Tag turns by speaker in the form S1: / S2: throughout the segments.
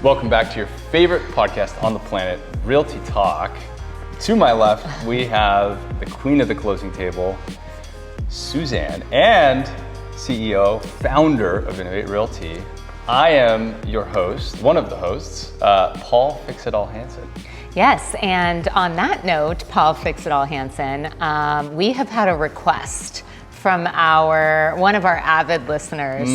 S1: Welcome back to your favorite podcast on the planet, Realty Talk. To my left, we have the queen of the closing table, Suzanne, and CEO, founder of Innovate Realty. I am your host, one of the hosts, Paul Fix-It-All Hanson.
S2: Yes, and on that note, Paul Fix-It-All Hanson, we have had a request from one of our avid listeners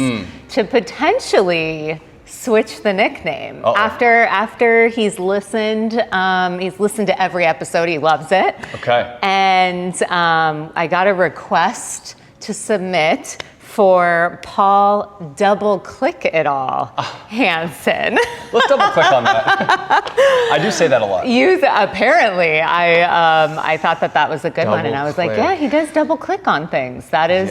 S2: to potentially switch the nickname. After he's listened to every episode. He loves it.
S1: Okay.
S2: And I got a request to submit for Paul Double Click It All Hanson.
S1: Let's double click on that. I do say that a lot.
S2: Apparently, I thought that was a good one, and I was like,
S1: click.
S2: yeah, he does double click on things. That is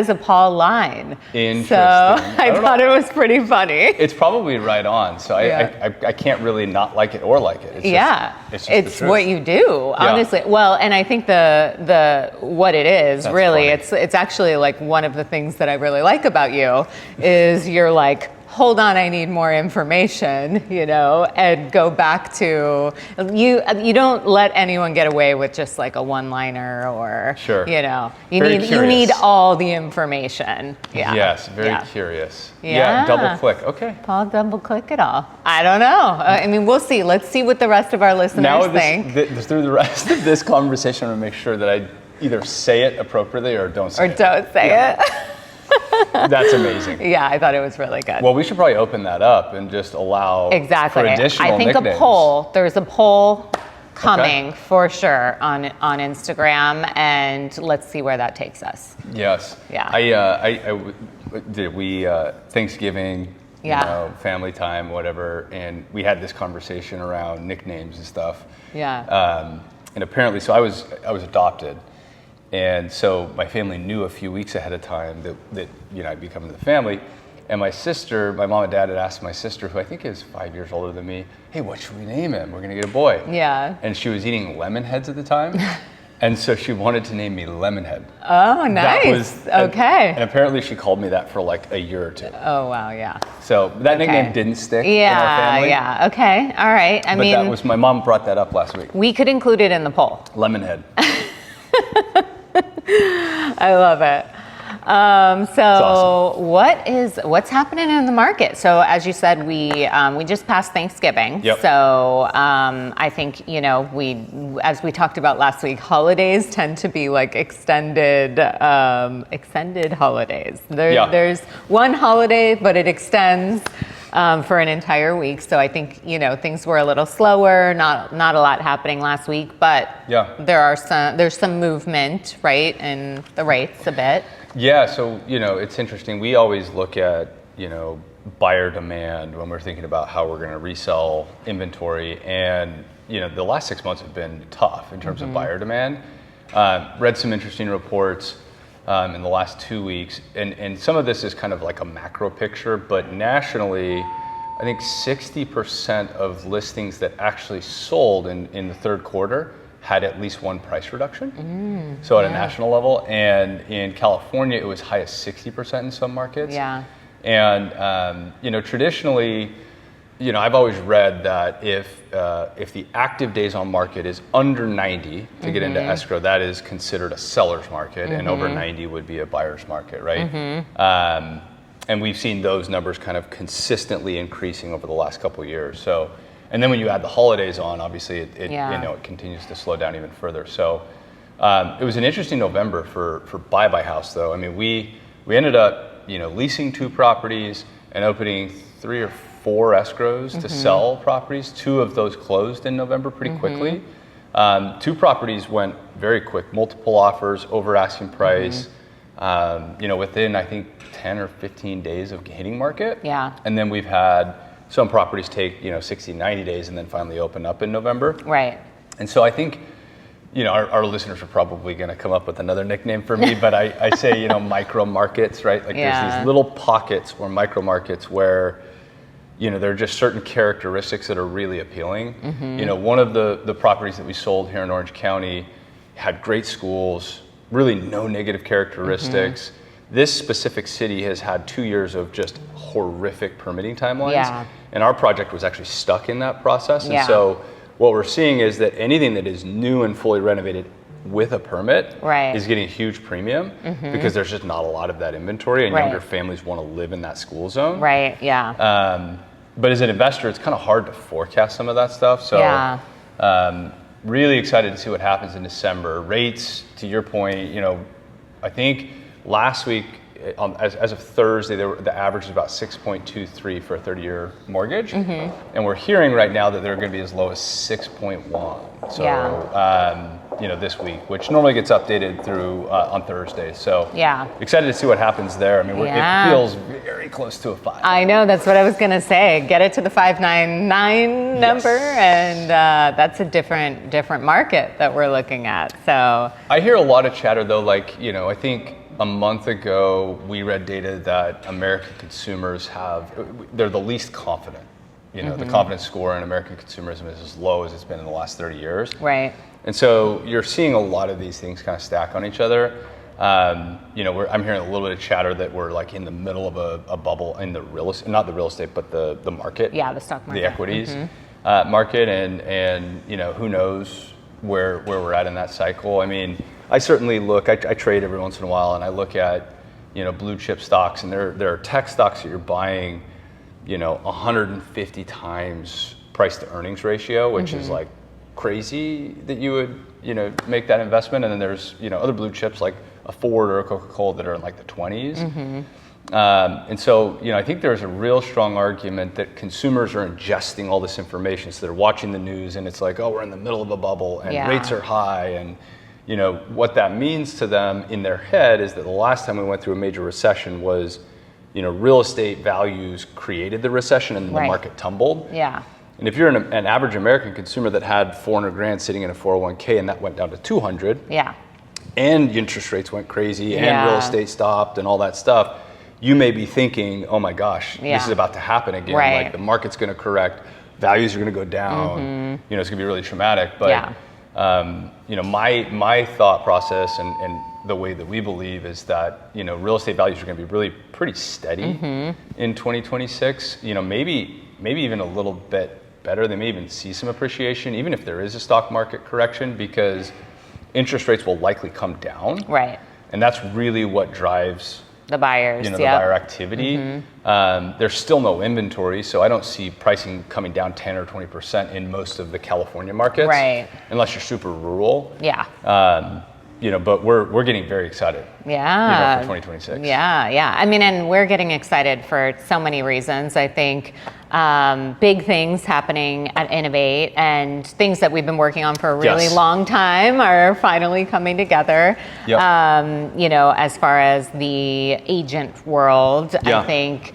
S2: a Paul line.
S1: Interesting.
S2: So I thought it was pretty funny.
S1: It's probably right on. So I can't really not like it or like it.
S2: It's what you do, honestly. Yeah. Well, and I think the what it is, that's really funny. It's actually like one of the things that I really like about you is you're like, hold on, I need more information, and go back to, you don't let anyone get away with just like a one-liner or,
S1: sure.
S2: You need all the information. Yeah.
S1: Yes, very curious.
S2: Yeah.
S1: Double click, okay.
S2: Paul, double click it all. I don't know. We'll see. Let's see what the rest of our listeners think.
S1: Through the rest of this conversation, I'm gonna make sure that I either say it appropriately or don't say it.
S2: Or don't say it.
S1: That's amazing.
S2: Yeah, I thought it was really good.
S1: Well, we should probably open that up and just allow for additional
S2: I think
S1: nicknames.
S2: There's a poll coming for sure on Instagram, and let's see where that takes us.
S1: Yes.
S2: Yeah.
S1: We Thanksgiving, family time, whatever, and we had this conversation around nicknames and stuff.
S2: Yeah.
S1: And apparently, so I was adopted. And so my family knew a few weeks ahead of time that I'd be coming to the family. And my mom and dad had asked my sister, who I think is 5 years older than me, hey, what should we name him? We're gonna get a boy.
S2: Yeah.
S1: And she was eating lemon heads at the time. And so she wanted to name me Lemonhead.
S2: Oh, nice. Okay.
S1: And apparently she called me that for like a year or two.
S2: Oh, wow, yeah.
S1: So that nickname didn't stick in our family.
S2: Yeah, okay, all right.
S1: That was, my mom brought that up last week.
S2: We could include it in the poll.
S1: Lemonhead.
S2: I love it.
S1: Awesome.
S2: What's happening in the market? So as you said, we just passed Thanksgiving.
S1: Yep.
S2: So I think as we talked about last week, holidays tend to be like extended holidays. There's one holiday, but it extends for an entire week. So I think things were a little slower, not a lot happening last week, but there's some movement, right, in the rates a bit.
S1: Yeah, so it's interesting. We always look at buyer demand when we're thinking about how we're going to resell inventory, and the last 6 months have been tough in terms of buyer demand. Read some interesting reports in the last 2 weeks, and some of this is kind of like a macro picture, but nationally, I think 60% of listings that actually sold in the third quarter had at least one price reduction. So at a national level, and in California, it was high as 60% in some markets.
S2: Yeah.
S1: And traditionally, I've always read that if the active days on market is under 90 to get into escrow, that is considered a seller's market, and over 90 would be a buyer's market, right? And we've seen those numbers kind of consistently increasing over the last couple of years. So, and then when you add the holidays on, obviously it continues to slow down even further. So it was an interesting November for buy house, though. We ended up leasing 2 properties and opening 3 or 4 escrows to sell properties. 2 of those closed in November pretty quickly. 2 properties went very quick, multiple offers, over asking price. Within I think 10 or 15 days of hitting market. Yeah. And then we've had some properties take 60, 90 days and then finally open up in November.
S2: Right.
S1: And so I think our listeners are probably going to come up with another nickname for me, but I say micro markets, right? Like there's these little pockets or micro markets where there are just certain characteristics that are really appealing. One of the properties that we sold here in Orange County had great schools, really no negative characteristics. this specific city has had 2 years of just horrific permitting timelines.
S2: Yeah.
S1: And our project was actually stuck in that process. And
S2: Yeah.
S1: so what we're seeing is that anything that is new and fully renovated with a permit
S2: Right.
S1: is getting a huge premium because there's just not a lot of that inventory, and
S2: Right.
S1: younger families want to live in that school zone.
S2: Right, yeah.
S1: But as an investor, it's kind of hard to forecast some of that stuff. So
S2: Yeah.
S1: really excited to see what happens in December. Rates, to your point, I think last week, as of Thursday, the average is about 6.23 for a 30-year mortgage. And we're hearing right now that they're going to be as low as 6.1. So, this week, which normally gets updated through on Thursday. So excited to see what happens there. I mean, it feels very close to a 5.
S2: I know, that's what I was going to say. Get it to the 599 number, and that's a different market that we're looking at. So
S1: I hear a lot of chatter though, I think a month ago we read data that American consumers they're the least confident. The confidence score in American consumerism is as low as it's been in the last 30 years.
S2: Right.
S1: And so you're seeing a lot of these things kind of stack on each other. I'm hearing a little bit of chatter that we're like in the middle of a bubble in the real estate, not the real estate, but the market.
S2: Yeah, the stock market.
S1: The equities market, and who knows where we're at in that cycle. I mean, I certainly look. I trade every once in a while, and I look at blue chip stocks, and there are tech stocks that you're buying, 150 times price to earnings ratio, which is like crazy that you would make that investment. And then there's other blue chips like a Ford or a Coca-Cola that are in like the 20s. And so I think there's a real strong argument that consumers are ingesting all this information. So they're watching the news, and it's like, oh, we're in the middle of a bubble, and rates are high, and what that means to them in their head is that the last time we went through a major recession was, real estate values created the recession, and the market tumbled.
S2: Yeah.
S1: And if you're an average American consumer that had 400 grand sitting in a 401k and that went down to 200, and interest rates went crazy, and real estate stopped, and all that stuff, you may be thinking, oh my gosh, this is about to happen again.
S2: Right.
S1: Like the market's going to correct, values are going to go down. It's going to be really traumatic. But my thought process and the way that we believe is that real estate values are going to be really pretty steady in 2026. Maybe even a little bit better. They may even see some appreciation, even if there is a stock market correction, because interest rates will likely come down. Right. And that's really what drives
S2: the buyers,
S1: the buyer activity. There's still no inventory, so I don't see pricing coming down 10 or 20% in most of the California markets, unless you're super rural. But we're getting very excited. For 2026.
S2: I mean, and we're getting excited for so many reasons. I think big things happening at Innovate, and things that we've been working on for a really long time are finally coming together. As far as the agent world, I think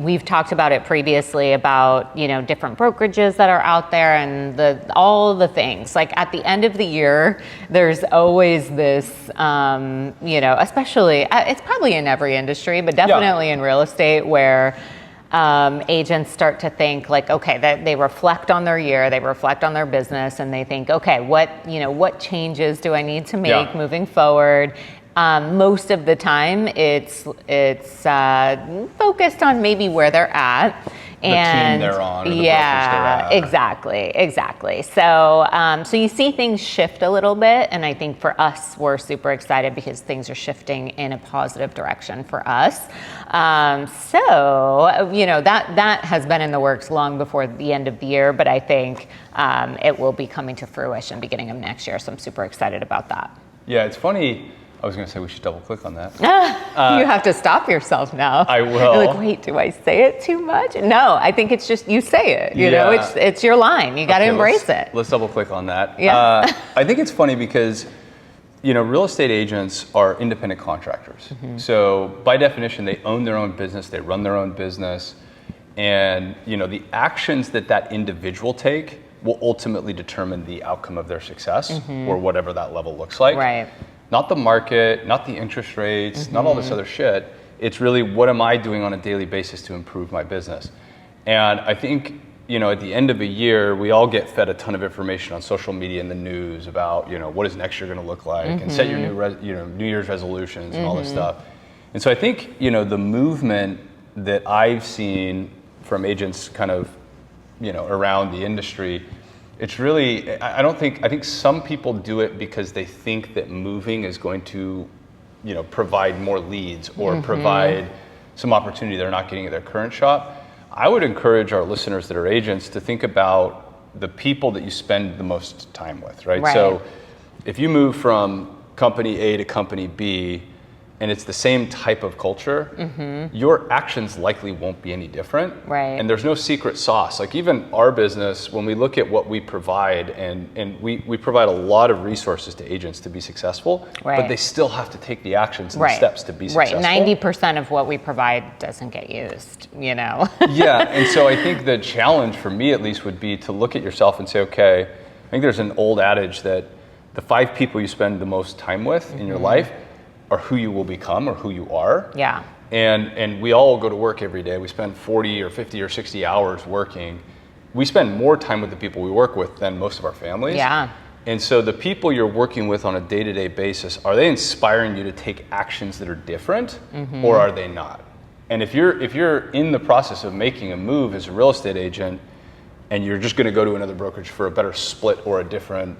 S2: we've talked about it previously about different brokerages that are out there, and all the things. Like at the end of the year, there's always this especially it's probably in every industry, but definitely in real estate, where agents start to think like, okay, they reflect on their year, they reflect on their business, and they think, okay, what changes do I need to make moving forward? Most of the time, it's focused on maybe where they're at.
S1: The team they're on, or the brokers they're at.
S2: Exactly. So you see things shift a little bit, and I think for us, we're super excited because things are shifting in a positive direction for us. That has been in the works long before the end of the year, but I think it will be coming to fruition beginning of next year. So I'm super excited about that.
S1: Yeah, it's funny. I was going to say we should double click on that.
S2: You have to stop yourself now.
S1: I will.
S2: You're like, wait, do I say it too much? No, I think it's just you say it. You know, it's your line. You got to embrace it.
S1: Let's double click on that.
S2: Yeah.
S1: I think it's funny because real estate agents are independent contractors. So by definition, they own their own business. They run their own business, and the actions that individual take will ultimately determine the outcome of their success, or whatever that level looks like.
S2: Right.
S1: Not the market, not the interest rates, not all this other shit. It's really, what am I doing on a daily basis to improve my business? And I think at the end of a year, we all get fed a ton of information on social media and the news about, what is next year going to look like, and set your New Year's resolutions and all this stuff. And so I think, the movement that I've seen from agents kind of, around the industry, it's really, I think some people do it because they think that moving is going to, provide more leads or provide some opportunity they're not getting at their current shop. I would encourage our listeners that are agents to think about the people that you spend the most time with, right? So if you move from company A to company B, and it's the same type of culture, your actions likely won't be any different.
S2: Right.
S1: And there's no secret sauce. Like even our business, when we look at what we provide, and we provide a lot of resources to agents to be successful, but they still have to take the actions and the steps to be successful.
S2: Right, 90% of what we provide doesn't get used,
S1: Yeah, and so I think the challenge for me at least would be to look at yourself and say, okay, I think there's an old adage that the 5 people you spend the most time with in your life are who you will become or who you are.
S2: Yeah.
S1: And we all go to work every day. We spend 40 or 50 or 60 hours working. We spend more time with the people we work with than most of our families.
S2: Yeah.
S1: And so the people you're working with on a day-to-day basis, are they inspiring you to take actions that are different or are they not? And if you're in the process of making a move as a real estate agent and you're just going to go to another brokerage for a better split or a different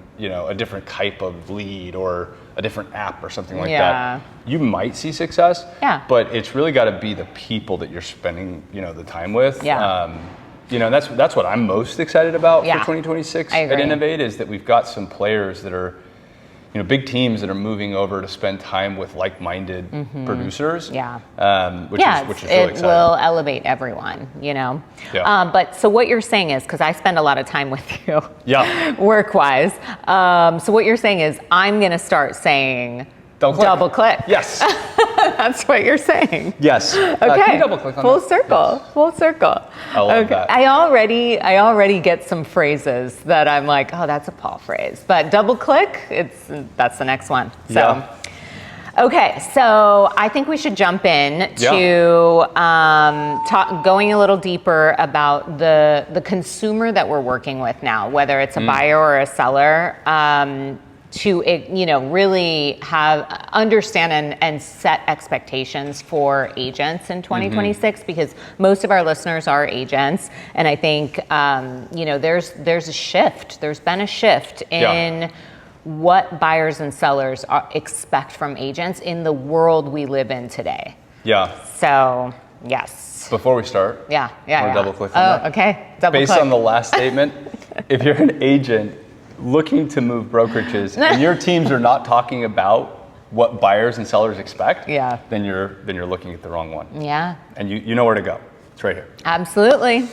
S1: type of lead or a different app or something like that, you might see success.
S2: Yeah.
S1: But it's really got to be the people that you're spending, the time with.
S2: Yeah.
S1: That's what I'm most excited about for 2026
S2: at
S1: Innovate, is that we've got some players that are, big teams that are moving over to spend time with like-minded producers.
S2: Yeah.
S1: Which is really exciting.
S2: It will elevate everyone, Yeah. But so what you're saying is, because I spend a lot of time with you, work-wise. So what you're saying is, I'm going to start saying double click.
S1: Yes.
S2: That's what you're saying.
S1: Yes.
S2: Okay.
S1: Can you double click on
S2: Full
S1: that?
S2: circle.
S1: Yes.
S2: Full circle.
S1: I love that.
S2: I already get some phrases that I'm like, oh, that's a Paul phrase. But double click, that's the next one. So. Okay, so I think we should jump in to going a little deeper about the consumer that we're working with now, whether it's a buyer or a seller. To really understand and set expectations for agents in 2026, because most of our listeners are agents, and I think there's a shift. There's been a shift in what buyers and sellers expect from agents in the world we live in today. Yeah. So yes.
S1: Before we start, double click on that.
S2: Oh, okay. Double
S1: Based
S2: click.
S1: on the last statement, if you're an agent looking to move brokerages and your teams are not talking about what buyers and sellers expect, then you're looking at the wrong one. Yeah. And you know where to go. It's right here.
S2: Absolutely.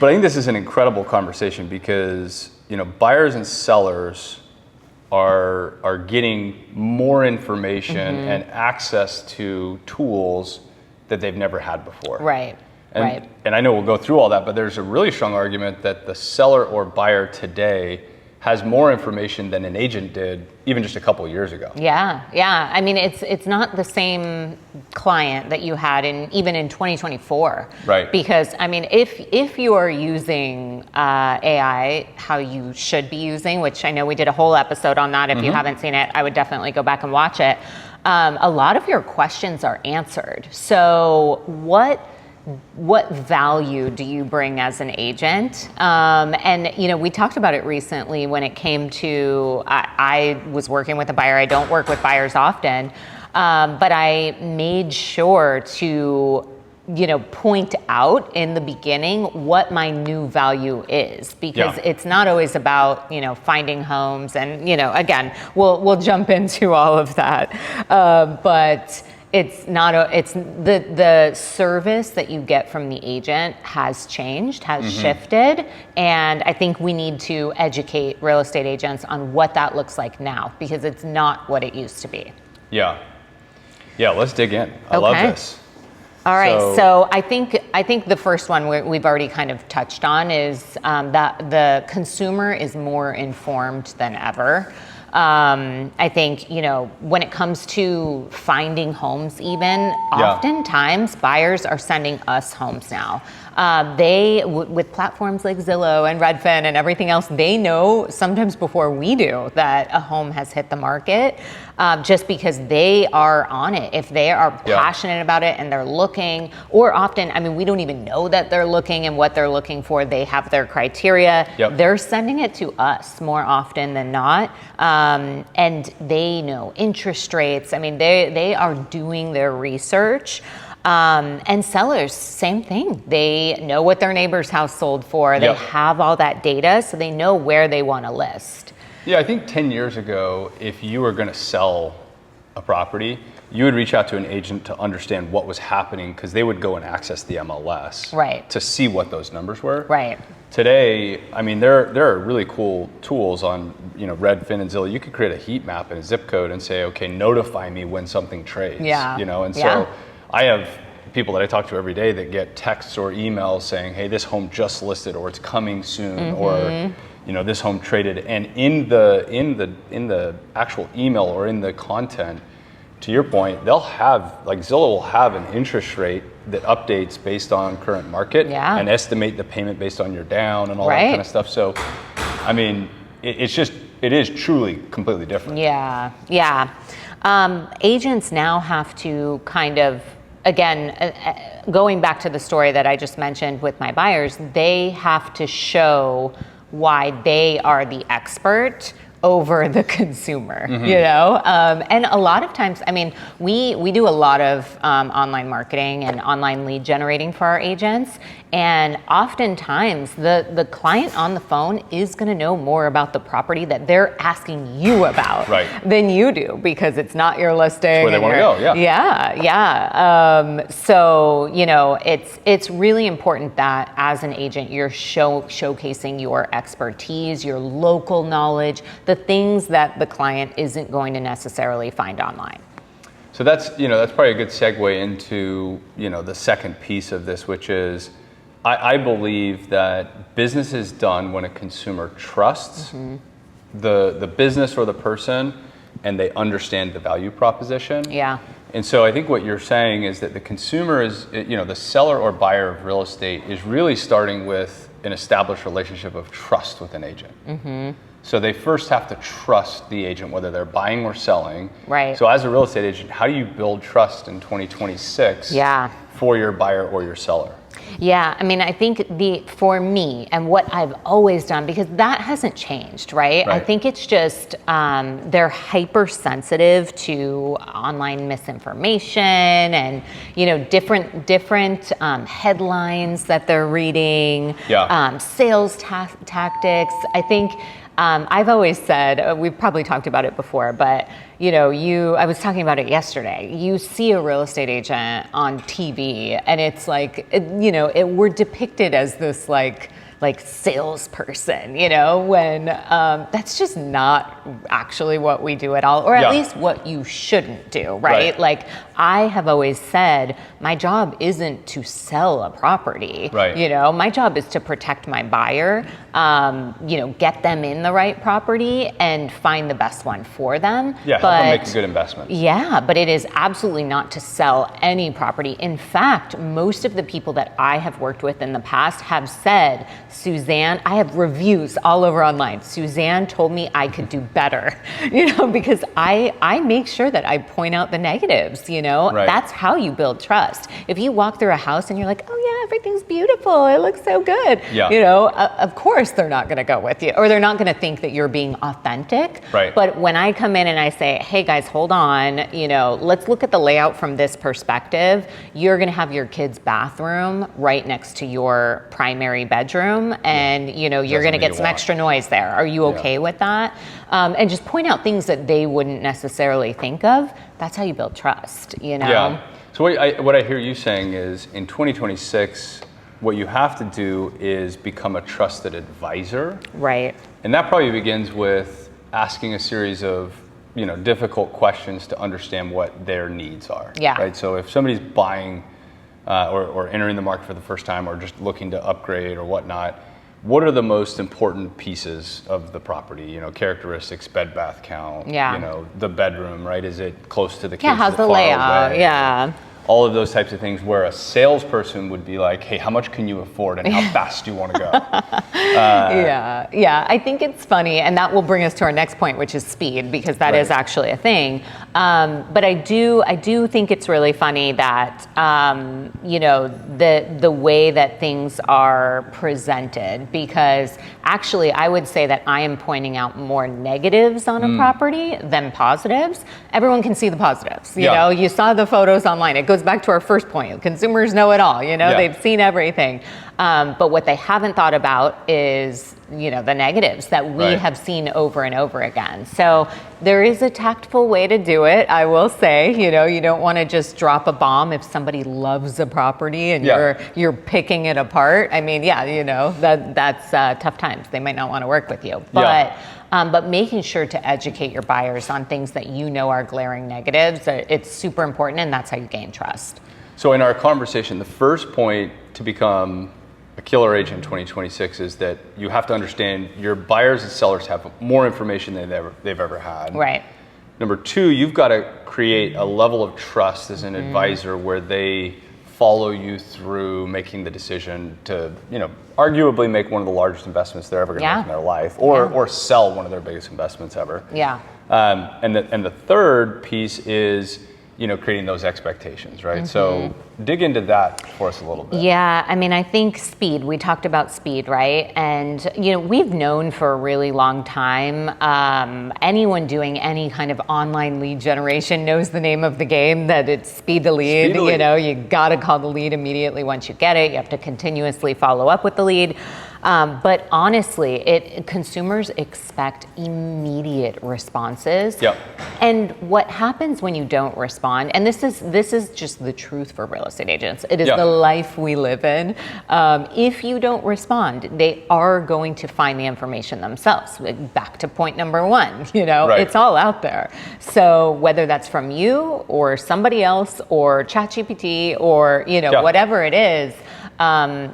S1: But I think this is an incredible conversation because, buyers and sellers are getting more information and access to tools that they've never had before.
S2: Right.
S1: And I know we'll go through all that, but there's a really strong argument that the seller or buyer today has more information than an agent did even just a couple of years ago.
S2: Yeah. I mean, it's not the same client that you had even in 2024.
S1: Right.
S2: Because I mean, if you are using AI how you should be using, which I know we did a whole episode on that. If you haven't seen it, I would definitely go back and watch it. A lot of your questions are answered. So what value do you bring as an agent? And we talked about it recently when it came to, I was working with a buyer. I don't work with buyers often, but I made sure to, point out in the beginning what my new value is, because it's not always about, finding homes and, again, we'll jump into all of that. But it's not it's the service that you get from the agent has changed, has shifted, and I think we need to educate real estate agents on what that looks like now, because it's not what it used to be. Yeah,
S1: let's dig in. I love this.
S2: All right, so I think the first one we've already kind of touched on is that the consumer is more informed than ever. I think, when it comes to finding homes even, oftentimes buyers are sending us homes now. With platforms like Zillow and Redfin and everything else, they know sometimes before we do that a home has hit the market, just because they are on it. If they are passionate about it and they're looking, or often, I mean, we don't even know that they're looking and what they're looking for. They have their criteria. They're sending it to us more often than not. And they know interest rates. I mean, they are doing their research. And sellers, same thing. They know what their neighbor's house sold for. They have all that data, so they know where they want to list.
S1: Yeah, I think 10 years ago, if you were going to sell a property, you would reach out to an agent to understand what was happening, because they would go and access the MLS to see what those numbers were.
S2: Right.
S1: Today, I mean, there are really cool tools on, Redfin and Zillow. You could create a heat map and a zip code and say, okay, notify me when something trades. So I have people that I talk to every day that get texts or emails saying, hey, this home just listed, or it's coming soon, or this home traded. And in the actual email or in the content, to your point, they'll have, like, Zillow will have an interest rate that updates based on current market and estimate the payment based on your down and all that kind of stuff. So, I mean, it is truly completely different.
S2: Yeah. Agents now have to kind of, again, going back to the story that I just mentioned with my buyers, they have to show why they are the expert over the consumer, and a lot of times, I mean, we do a lot of online marketing and online lead generating for our agents, and oftentimes the client on the phone is going to know more about the property that they're asking you about than you do, because it's not your listing.
S1: That's where they want to
S2: go. So it's really important that as an agent you're showcasing your expertise, your local knowledge, the things that the client isn't going to necessarily find online.
S1: So that's probably a good segue into the second piece of this, which is I believe that business is done when a consumer trusts the business or the person, and they understand the value proposition. And so I think what you're saying is that the consumer is, the seller or buyer of real estate is really starting with an established relationship of trust with an agent. So they first have to trust the agent, whether they're buying or selling. So as a real estate agent, how do you build trust in 2026 for your buyer or your seller?
S2: I mean, I think for me and what I've always done, because that hasn't changed, right? I think it's just they're hypersensitive to online misinformation and different headlines that they're reading, sales tactics. I think I've always said, we've probably talked about it before, but I was talking about it yesterday. You see a real estate agent on TV and it's like, we're depicted as this like salesperson, when that's just not actually what we do at all, or at least what you shouldn't do, right? Like, I have always said, my job isn't to sell a property. My job is to protect my buyer, get them in the right property and find the best one for them.
S1: Help them make a good investment.
S2: But it is absolutely not to sell any property. In fact, most of the people that I have worked with in the past have said, Suzanne, I have reviews all over online. Suzanne told me I could do better, because I make sure that I point out the negatives, That's how you build trust. If you walk through a house and you're like, oh yeah, everything's beautiful, it looks so good, of course they're not going to go with you, or they're not going to think that you're being authentic. But when I come in and I say, hey guys, hold on, let's look at the layout from this perspective. You're going to have your kid's bathroom right next to your primary bedroom, and you're going to get some extra noise there. Are you okay with that? And just point out things that they wouldn't necessarily think of. That's how you build trust,
S1: So what I hear you saying is, in 2026, what you have to do is become a trusted advisor. And that probably begins with asking a series of difficult questions to understand what their needs are. So if somebody's buying or entering the market for the first time, or just looking to upgrade or whatnot, what are the most important pieces of the property? Characteristics, bed bath count, the bedroom, right? Is it close to the kids?
S2: How's the layout?
S1: all of those types of things, where a salesperson would be like, hey, how much can you afford and how fast do you want to go?
S2: Yeah, I think it's funny, and that will bring us to our next point, which is speed, because that is actually a thing. But I do think it's really funny that the way that things are presented, because actually I would say that I am pointing out more negatives on a property than positives. Everyone can see the positives. You know, you saw the photos online. It goes back to our first point. Consumers know it all. They've seen everything. But what they haven't thought about is, the negatives that we have seen over and over again. So there is a tactful way to do it, I will say. You don't want to just drop a bomb if somebody loves a property and you're picking it apart. I mean, that's tough times. They might not want to work with you. But making sure to educate your buyers on things that are glaring negatives, it's super important, and that's how you gain trust.
S1: So in our conversation, the first point to become a killer agent in 2026 is that you have to understand your buyers and sellers have more information than they've ever had.
S2: Right.
S1: Number two, you've got to create a level of trust as an advisor where they follow you through making the decision to, arguably make one of the largest investments they're ever going to make in their life, or sell one of their biggest investments ever.
S2: Yeah.
S1: And the third piece is, creating those expectations, right? So dig into that for us a little bit.
S2: Yeah, I mean, I think speed, we talked about speed, right? And, we've known for a really long time, anyone doing any kind of online lead generation knows the name of the game, that it's speed to lead. You got to call the lead immediately once you get it. You have to continuously follow up with the lead. But honestly, consumers expect immediate responses.
S1: Yep.
S2: And what happens when you don't respond, and this is just the truth for real estate agents. It is the life we live in. If you don't respond, they are going to find the information themselves. Back to point number one, it's all out there. So whether that's from you or somebody else or ChatGPT or whatever it is,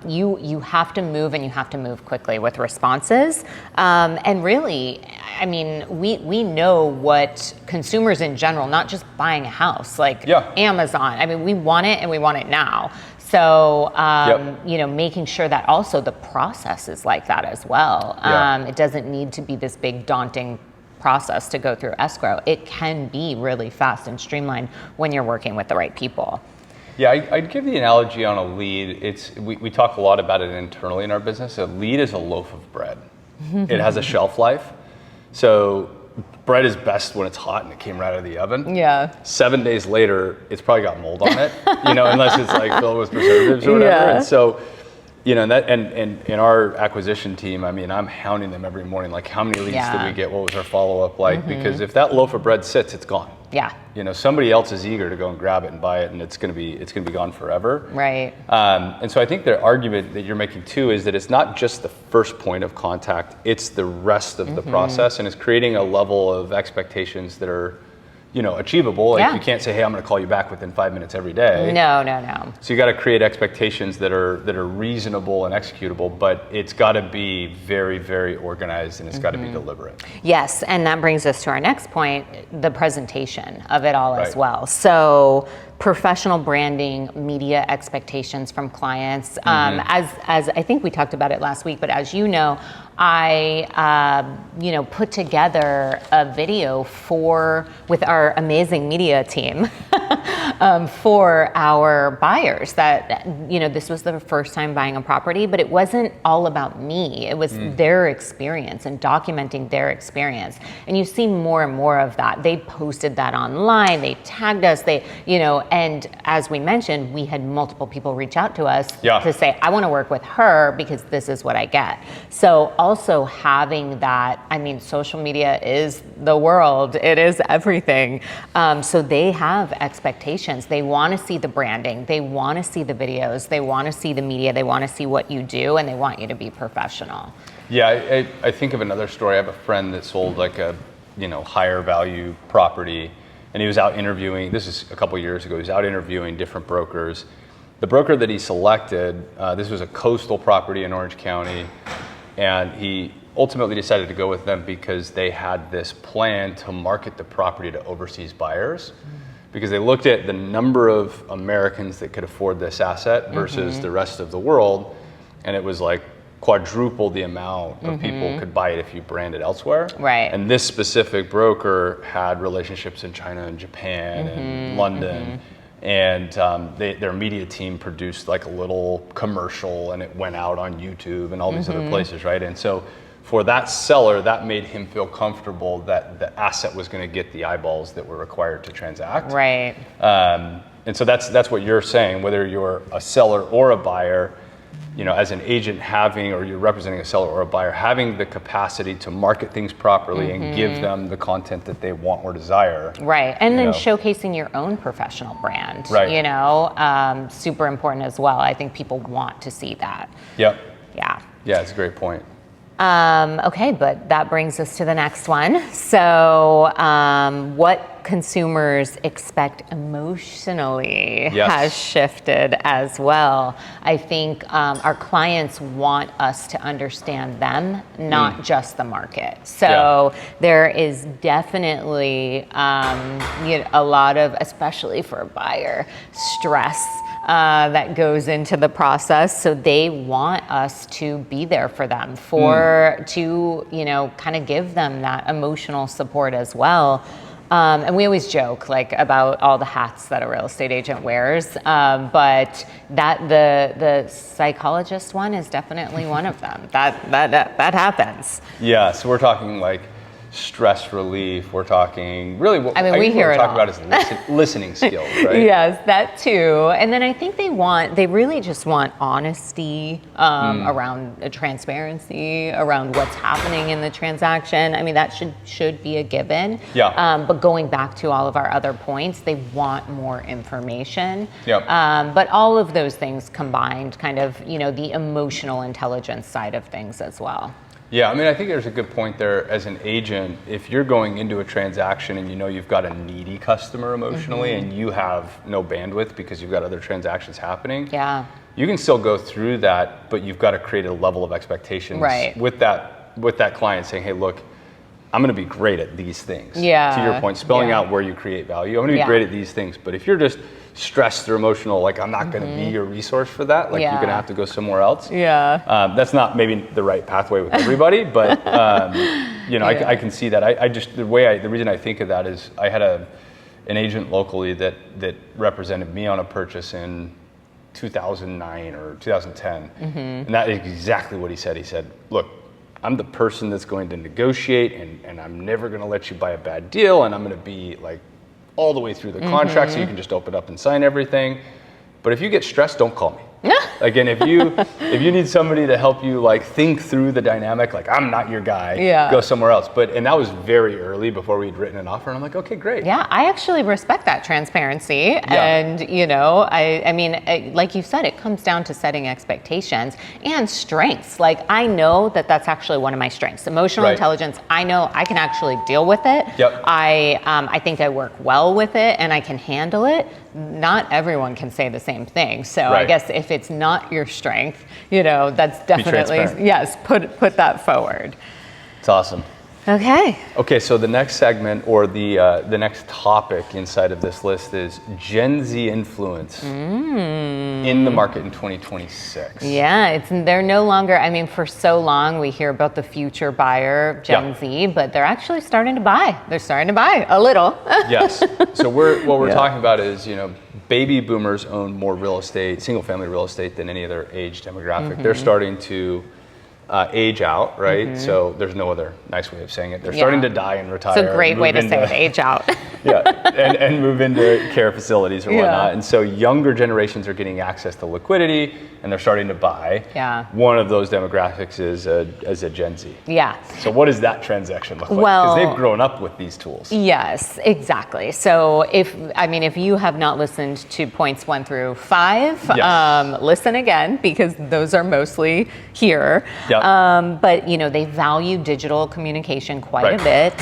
S2: you have to move, and you have to move quickly with responses. And really, I mean, we know what consumers in general, not just buying a house, like Amazon. I mean, we want it, and we want it now. So, making sure that also the process is like that as well. It doesn't need to be this big daunting process to go through escrow. It can be really fast and streamlined when you're working with the right people.
S1: Yeah, I'd give the analogy on a lead. We talk a lot about it internally in our business. A lead is a loaf of bread. It has a shelf life. So bread is best when it's hot and it came right out of the oven.
S2: Yeah.
S1: 7 days later, it's probably got mold on it, unless it's like filled with preservatives or whatever.
S2: Yeah.
S1: And so, and in our acquisition team, I mean, I'm hounding them every morning, like, how many leads did we get? What was our follow-up like? Because if that loaf of bread sits, it's gone.
S2: Yeah.
S1: Somebody else is eager to go and grab it and buy it, and it's going to be gone forever.
S2: Right.
S1: And so I think the argument that you're making too is that it's not just the first point of contact; it's the rest of the process, and it's creating a level of expectations that are, achievable. Like you can't say, "Hey, I'm going to call you back within 5 minutes every day."
S2: No.
S1: So you got to create expectations that are reasonable and executable, but it's got to be very, very organized, and it's got to be deliberate.
S2: Yes, and that brings us to our next point, the presentation of it all as well. So professional branding, media expectations from clients. As I think we talked about it last week, but as you know, I put together a video with our amazing media team for our buyers that, this was their first time buying a property, but it wasn't all about me. It was their experience and documenting their experience. And you see more and more of that. They posted that online, they tagged us, and as we mentioned, we had multiple people reach out to us to say, I want to work with her because this is what I get. So also having that, I mean, social media is the world. It is everything. So they have expectations. They want to see the branding. They want to see the videos. They want to see the media. They want to see what you do, and they want you to be professional.
S1: Yeah, I think of another story. I have a friend that sold like a, higher value property, and he was out interviewing, this is a couple years ago, he was out interviewing different brokers. The broker that he selected, this was a coastal property in Orange County, and he ultimately decided to go with them because they had this plan to market the property to overseas buyers. because they looked at the number of Americans that could afford this asset versus the rest of the world, and it was like quadruple the amount of people could buy it if you brand it elsewhere.
S2: Right.
S1: And this specific broker had relationships in China and Japan and London. And their media team produced like a little commercial, and it went out on YouTube and all these other places, right? And so for that seller, that made him feel comfortable that the asset was going to get the eyeballs that were required to transact.
S2: Right.
S1: And so that's what you're saying, whether you're a seller or a buyer, you know, as an agent or you're representing a seller or a buyer, having the capacity to market things properly and give them the content that they want or desire.
S2: Right, and then showcasing your own professional brand,
S1: right.
S2: Super important as well. I think people want to see that.
S1: Yep.
S2: Yeah.
S1: Yeah, it's a great point.
S2: Okay, but that brings us to the next one. So what consumers expect emotionally has shifted as well. I think our clients want us to understand them, not just the market. So there is definitely a lot of, especially for a buyer, stress that goes into the process. So they want us to be there for them, to kind of give them that emotional support as well. And we always joke about all the hats that a real estate agent wears, but that the psychologist one is definitely one of them. That happens.
S1: Yeah, so we're talking like stress relief. We're talking really what
S2: we hear
S1: we're talking about is listening skills, right?
S2: Yes, that too. And then I think they really just want honesty around transparency, around what's happening in the transaction. I mean, that should be a given.
S1: Yeah.
S2: But going back to all of our other points, they want more information.
S1: Yep.
S2: But all of those things combined, kind of, the emotional intelligence side of things as well.
S1: Yeah, I mean, I think there's a good point there as an agent. If you're going into a transaction and you've got a needy customer emotionally and you have no bandwidth because you've got other transactions happening, you can still go through that, but you've got to create a level of expectations with that client saying, hey, look, I'm going to be great at these things.
S2: Yeah.
S1: To your point, spelling out where you create value. I'm going to be great at these things. But if you're just stressed or emotional, like I'm not going to be your resource for that. Like you're going to have to go somewhere else.
S2: Yeah.
S1: That's not maybe the right pathway with everybody, but I can see that. I just the reason I think of that is I had an agent locally that represented me on a purchase in 2009 or 2010, and that is exactly what he said. He said, look, I'm the person that's going to negotiate and I'm never going to let you buy a bad deal, and I'm going to be like all the way through the contract so you can just open up and sign everything. But if you get stressed, don't call me. Again, if you need somebody to help you like think through the dynamic, like I'm not your guy, go somewhere else. And that was very early before we'd written an offer, and I'm like, okay, great.
S2: Yeah, I actually respect that transparency. And I mean, like you said, it comes down to setting expectations and strengths. Like I know that's actually one of my strengths. Emotional intelligence, I know I can actually deal with it.
S1: Yep.
S2: I think I work well with it and I can handle it. Not everyone can say the same thing. So I guess if it's not your strength, that's definitely, yes, put that forward.
S1: It's awesome.
S2: Okay,
S1: so the next segment or the next topic inside of this list is Gen Z influence in the market in 2026.
S2: Yeah, they're no longer, I mean, for so long we hear about the future buyer, Gen Z, but they're actually starting to buy. They're starting to buy a little.
S1: Yes. So what we're talking about is, baby boomers own more real estate, single family real estate than any other age demographic. They're starting to age out, right? So there's no other nice way of saying it. They're starting to die and retire.
S2: It's a great way to say it, age out.
S1: and move into care facilities or whatnot. And so younger generations are getting access to liquidity and they're starting to buy. One of those demographics is a Gen Z. So what does that transaction look like? Because they've grown up with these tools.
S2: Yes, exactly. So if you have not listened to points 1 through 5, listen again because those are mostly here. But they value digital communication quite a bit.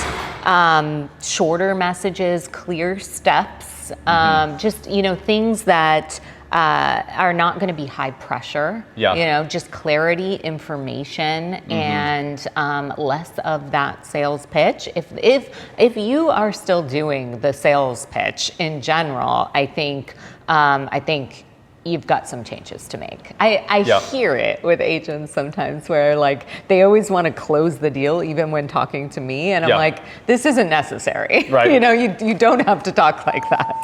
S2: Shorter messages, clear steps, just things that are not going to be high pressure.
S1: Yeah.
S2: You know, just clarity, information, and less of that sales pitch. If you are still doing the sales pitch in general, I think you've got some changes to make. I hear it with agents sometimes where like they always want to close the deal even when talking to me, and I'm like, this isn't necessary.
S1: Right.
S2: You know, you don't have to talk like that.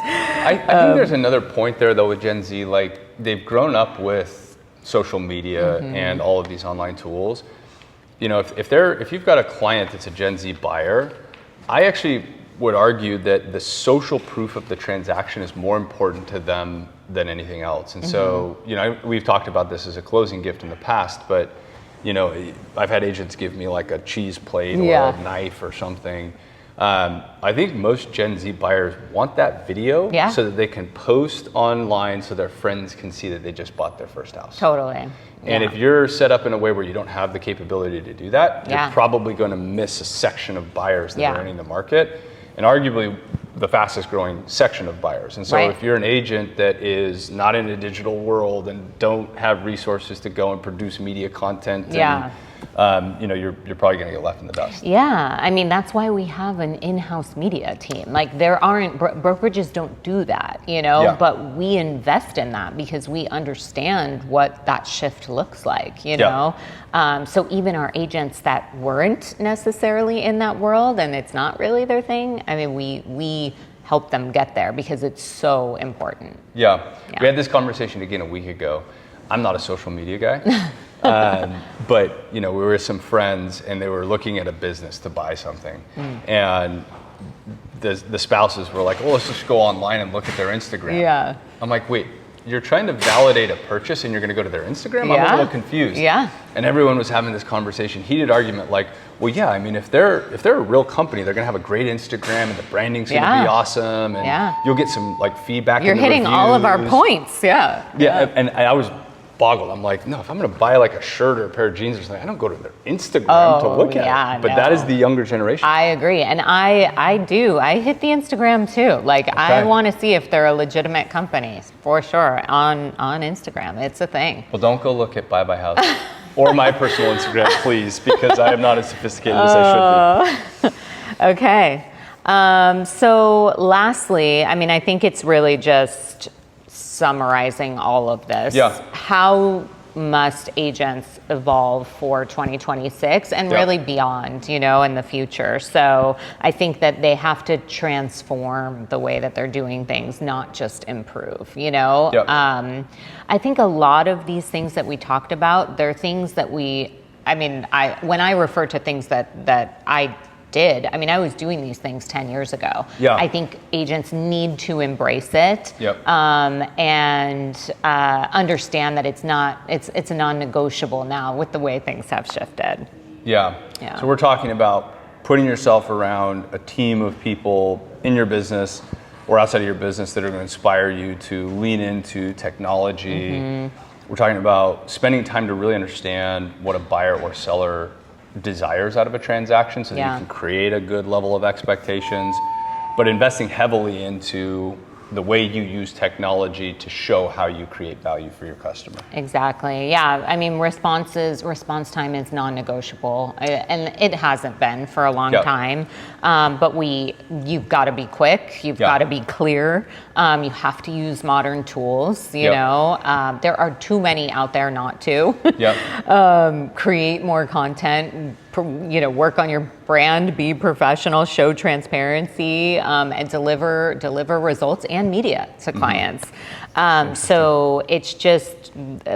S1: I think there's another point there though with Gen Z, like they've grown up with social media and all of these online tools. You know, if you've got a client that's a Gen Z buyer, I actually would argue that the social proof of the transaction is more important to them than anything else. And so, you know, we've talked about this as a closing gift in the past, but, you know, I've had agents give me like a cheese plate or a knife or something. I think most Gen Z buyers want that video so that they can post online so their friends can see that they just bought their first house.
S2: Totally.
S1: And if you're set up in a way where you don't have the capability to do that, you're probably going to miss a section of buyers that are entering the market, and arguably the fastest growing section of buyers. And so if you're an agent that is not in a digital world and don't have resources to go and produce media content, and, you know, you're probably going to get left in the dust.
S2: Yeah, I mean, that's why we have an in-house media team. Like there aren't, brokerages don't do that, you know, but we invest in that because we understand what that shift looks like, you know? So even our agents that weren't necessarily in that world and it's not really their thing, I mean, we help them get there because it's so important.
S1: We had this conversation again a week ago. I'm not a social media guy. But you know, we were with some friends and they were looking at a business to buy something, and the spouses were like, "Oh, let's just go online and look at their Instagram." I'm like, "Wait, you're trying to validate a purchase and you're going to go to their Instagram?" I'm a little confused. And everyone was having this conversation, heated argument, like, "Well, yeah, I mean, if they're a real company, they're going to have a great Instagram and the branding's going to be awesome, and you'll get some like feedback.
S2: You're hitting
S1: reviews.
S2: All of our points,
S1: And I was boggled. I'm like, no, if I'm going to buy like a shirt or a pair of jeans or something, I don't go to their Instagram to look at it. But that is the younger generation.
S2: I agree. And I do. I hit the Instagram too. Like I want to see if they're a legitimate company for sure on Instagram. It's a thing.
S1: Well, don't go look at Buy Buy House or my personal Instagram, please, because I am not as sophisticated as I should be.
S2: Okay. So lastly, I mean, I think it's really just summarizing all of this. How must agents evolve for 2026 and really beyond, you know, in the future? So I think that they have to transform the way that they're doing things, not just improve, you know? I think a lot of these things that we talked about, they're things that when I refer to things that I did, I mean, I was doing these things 10 years ago. I think agents need to embrace it and understand that it's a non-negotiable now with the way things have shifted.
S1: So we're talking about putting yourself around a team of people in your business or outside of your business that are going to inspire you to lean into technology. We're talking about spending time to really understand what a buyer or seller desires out of a transaction so that you can create a good level of expectations, but investing heavily into the way you use technology to show how you create value for your customer.
S2: Exactly. Yeah. I mean, response time is non-negotiable, and it hasn't been for a long time. But you've got to be quick. You've got to be clear. You have to use modern tools. You know, there are too many out there not to. Create more content. You know, work on your brand, be professional, show transparency, and deliver results and media to clients. So it's just,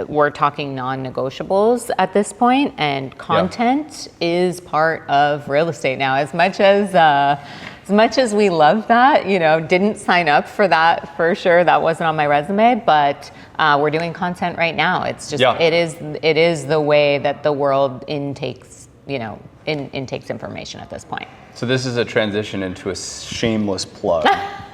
S2: we're talking non-negotiables at this point, and content is part of real estate now. As much as we love that, you know, didn't sign up for that for sure. That wasn't on my resume, but we're doing content right now. It's just, it is the way that the world intakes information at this point.
S1: So this is a transition into a shameless plug.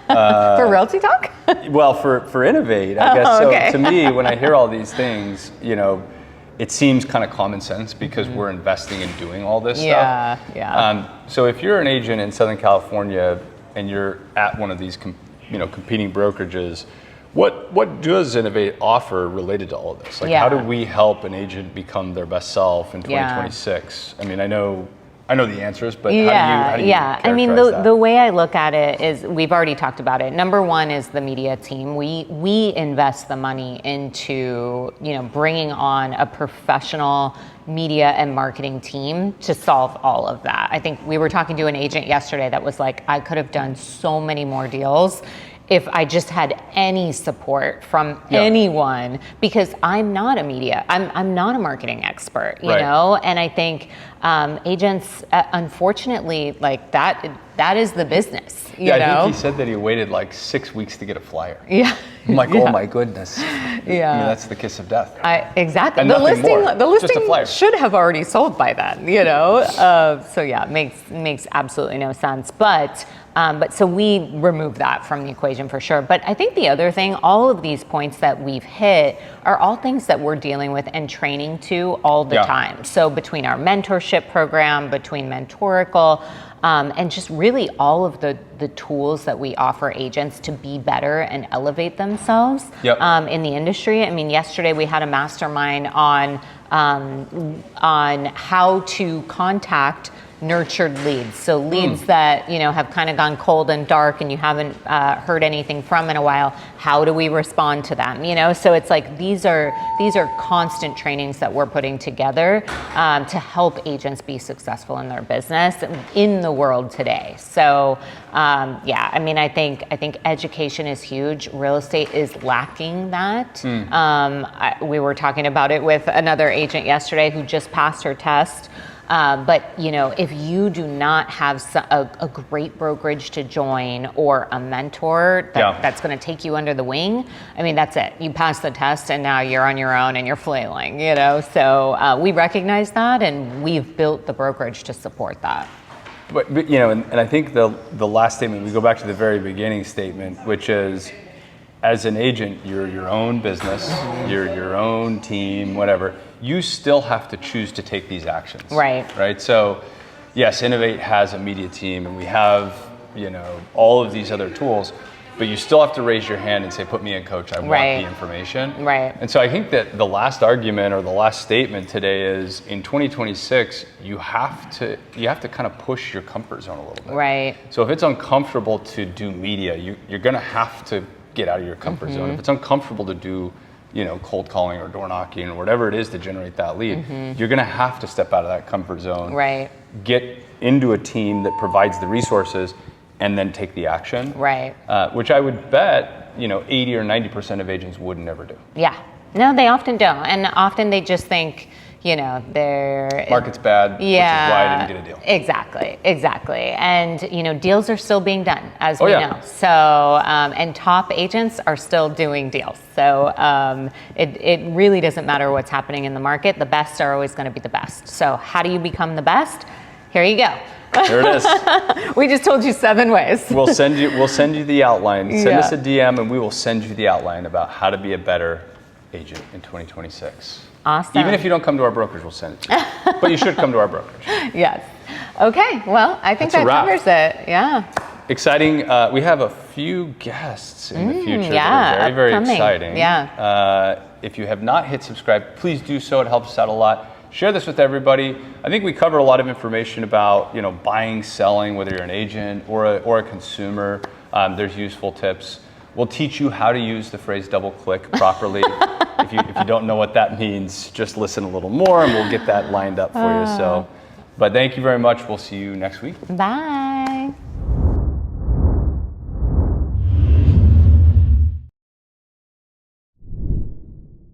S2: For Realty Talk?
S1: Well, for Innovate, I guess. So to me, when I hear all these things, you know, it seems kind of common sense because we're investing in doing all this stuff. So if you're an agent in Southern California and you're at one of these competing brokerages, What does Innovate offer related to all of this? Like, how do we help an agent become their best self in 2026? I mean, I know the answers, but how do you
S2: I mean, the way I look at it is, we've already talked about it. Number one is the media team. We invest the money into, bringing on a professional media and marketing team to solve all of that. I think we were talking to an agent yesterday that was like, I could have done so many more deals if I just had any support from anyone, because I'm not a media, I'm not a marketing expert, you know? And I think agents, unfortunately, like that is the business, you know?
S1: I think he said that he waited like 6 weeks to get a flyer.
S2: Yeah.
S1: I'm like, oh my goodness. Yeah. I mean, that's the kiss of death.
S2: Exactly.
S1: And
S2: the listing
S1: just
S2: should have already sold by then, you know? So yeah, makes absolutely no sense. But so we remove that from the equation for sure. But I think the other thing, all of these points that we've hit are all things that we're dealing with and training to all the time. So between our mentorship program, between Mentorical, and just really all of the tools that we offer agents to be better and elevate themselves in the industry. I mean, yesterday we had a mastermind on how to contact nurtured leads. So leads that, have kind of gone cold and dark and you haven't heard anything from in a while. How do we respond to them? So it's like, these are constant trainings that we're putting together to help agents be successful in their business in the world today. So I mean, I think education is huge. Real estate is lacking that. We were talking about it with another agent yesterday who just passed her test. But if you do not have a great brokerage to join or a mentor that's going to take you under the wing, I mean, that's it. You pass the test and now you're on your own and you're flailing, So we recognize that and we've built the brokerage to support that.
S1: But and I think the last statement, we go back to the very beginning statement, which is, as an agent, you're your own business, you're your own team, whatever. You still have to choose to take these actions. Right. So, yes, Innovate has a media team, and we have, all of these other tools, but you still have to raise your hand and say, "Put me in, coach. I want the information." And so I think that the last argument or the last statement today is, in 2026, you have to kind of push your comfort zone a little bit. So if it's uncomfortable to do media, you're going to have to get out of your comfort zone. If it's uncomfortable to do, cold calling or door knocking or whatever it is to generate that lead, you're going to have to step out of that comfort zone, get into a team that provides the resources, and then take the action, which I would bet 80 or 90% of agents would never do.
S2: No, they often don't, and often they just think, their
S1: market's bad, which is why I didn't get a deal. Exactly. And deals are still being done, as we know. So and top agents are still doing deals. So it really doesn't matter what's happening in the market. The best are always going to be the best. So how do you become the best? Here you go. There it is.
S2: We just told you 7 ways.
S1: We'll send you the outline. Send us a DM and we will send you the outline about how to be a better agent in 2026.
S2: Awesome.
S1: Even if you don't come to our brokerage, we'll send it to you. But you should come to our brokerage.
S2: Yes. Okay. Well, I think that covers it. Yeah.
S1: Exciting. We have a few guests in the future that are very, very exciting. If you have not hit subscribe, please do so. It helps us out a lot. Share this with everybody. I think we cover a lot of information about buying, selling, whether you're an agent or a consumer. There's useful tips. We'll teach you how to use the phrase double click properly. If you don't know what that means, just listen a little more and we'll get that lined up for you. But thank you very much. We'll see you next week.
S2: Bye.